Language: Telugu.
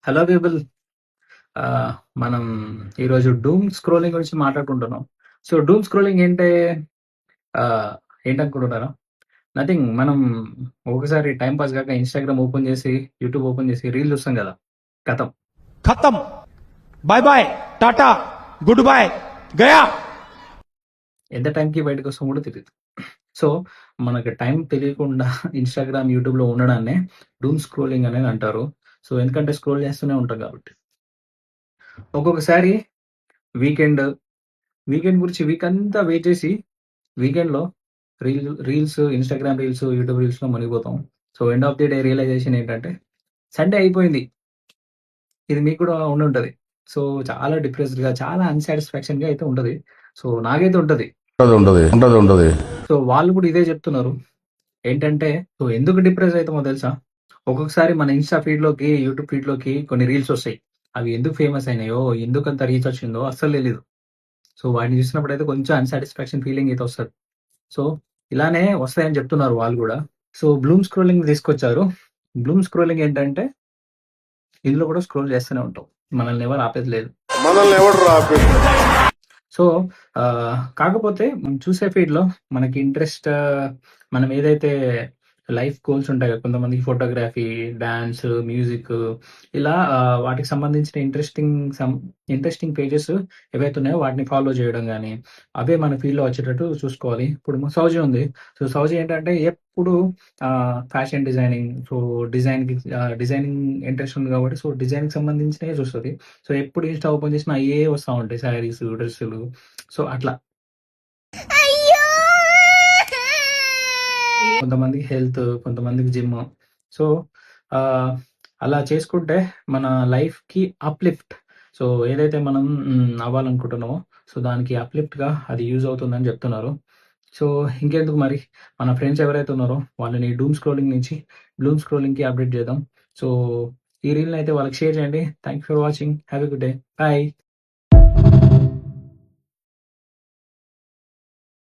Hello people. మనం ఈరోజు డూమ్ స్క్రోలింగ్ గురించి మాట్లాడుకుంటున్నాం. సో, డూమ్ స్క్రోలింగ్ ఆహ్, ఏంటనుకుంటున్నారా? నథింగ్. మనం ఒకసారి టైమ్ పాస్ గాక ఇన్‌స్టాగ్రామ్ ఓపెన్ చేసి, యూట్యూబ్ ఓపెన్ చేసి రీల్ చూస్తాం గదా! ఖతం. खत्म। बाय बाय टाटा गुड बाय गया। ఎంత టైంకి బయటకొస్తామో కూడా తెలీదు. సో, మనకి టైం తెలియకుండా ఇన్‌స్టాగ్రామ్, యూట్యూబ్‌లో ఉండడాన్నే డూమ్ స్క్రోలింగ్ అనేది అంటారు. సో, ఎందుకంటే స్క్రోల్ చేస్తూనే ఉంటాం కాబట్టి. ఒక్కొక్కసారి వీకెండ్, వీకెండ్ గురించి వీకంతా వెయిట్ చేసి వీకెండ్‌లో రీల్స్, ఇన్‌స్టాగ్రామ్ రీల్స్, యూట్యూబ్ రీల్స్‌లో మునిగిపోతాం. So, end of the day realization ఏంటంటే, సండే అయిపోయింది. ఇది మీకు కూడా ఉండుంటది. సో, చాలా డిప్రెస్డ్‌గా, చాలా అన్‌సాటిస్ఫాక్షన్‌గా అయితే ఉంటది. సో, నాకైతే ఉంటది. ఉంటది. సో, వాళ్ళు కూడా ఇదే చెప్తున్నారు. ఏంటంటే, సో, ఎందుకు డిప్రెస్ అయితామో తెలుసా? ఒక్కొక్కసారి మన ఇన్‌స్టా ఫీడ్‌లోకి, యూట్యూబ్ ఫీడ్‌లోకి కొన్ని రీల్స్ ఒస్తాయి. అవి ఎందుకు ఫేమస్ అయినాయో, ఎందుకంత రీచ్ వచ్చిందో అస్సలు తెలీదు. సో, వాటిని చూసినప్పుడైతే కొంచెం అన్‌సాటిస్ఫాక్షన్ ఫీలింగ్ అయితే వస్తది. సో, ఇలానే వస్తాయని చెప్తున్నారు వాళ్ళు గూడా. సో, బ్లూమ్ స్క్రోలింగ్ తీసుకొచ్చారు. బ్లూమ్ స్క్రోలింగ్ ఏంటంటే, ఇందులో కూడా స్క్రోల్ చేస్తూనే ఉంటాం. మనల్ని ఎవరు ఆపేది లేదు. సో, కాకపోతే మనం చూసే ఫీడ్‌లో మనకి మనం ఏదైతే లైఫ్ గోల్స్ ఉంటాయో కొంతమందికి ఫోటోగ్రఫీ, డాన్స్, మ్యూజిక్ ఇలా వాటికి సంబంధించిన ఇంట్రెస్టింగ్ పేజెస్ ఏవైతే ఉన్నాయో వాటిని ఫాలో చేయడం గానీ, అవే మన ఫీడ్‌లో వచ్చేటట్టు చూసుకోవాలి. ఇప్పుడు సౌజీ ఉంది. సో, సౌజీ ఏంటంటే ఎప్పుడు fashion designing, so, designing interest ఉంది కాబట్టి, సో, డిజైన్‌కి సంబంధించినయే చూస్తది. సో, ఎప్పుడు ఇన్‌స్టా ఓపెన్ చేసినా అయ్యే వస్తా ఉంటాయి. శారీస్, డ్రెస్సులు. సో, అట్లా. కొంతమందికి హెల్త్, కొంతమందికి జిమ్. సో, ఆహ్, అలా చేసుకుంటే మన లైఫ్‌కి అప్‌లిఫ్ట్. సో, ఏదైతే మనం అవ్వాలనుకుంటున్నామో, సో, దానికి అప్‌లిఫ్ట్‌గా అది యూజ్ అవుతుందని చెప్తున్నారు. సో, ఇంకెందుకు మరి మన ఫ్రెండ్స్ ఎవరైతే ఉన్నారో వాళ్ళని డూమ్ స్క్రోలింగ్ నుంచి బ్లూమ్ స్క్రోలింగ్‌కి అప్‌డేట్ చేద్దాం. సో, ఈ రీల్‌నయితే వాళ్ళకి షేర్ చేయండి. Thank you for watching. Have a good day. By.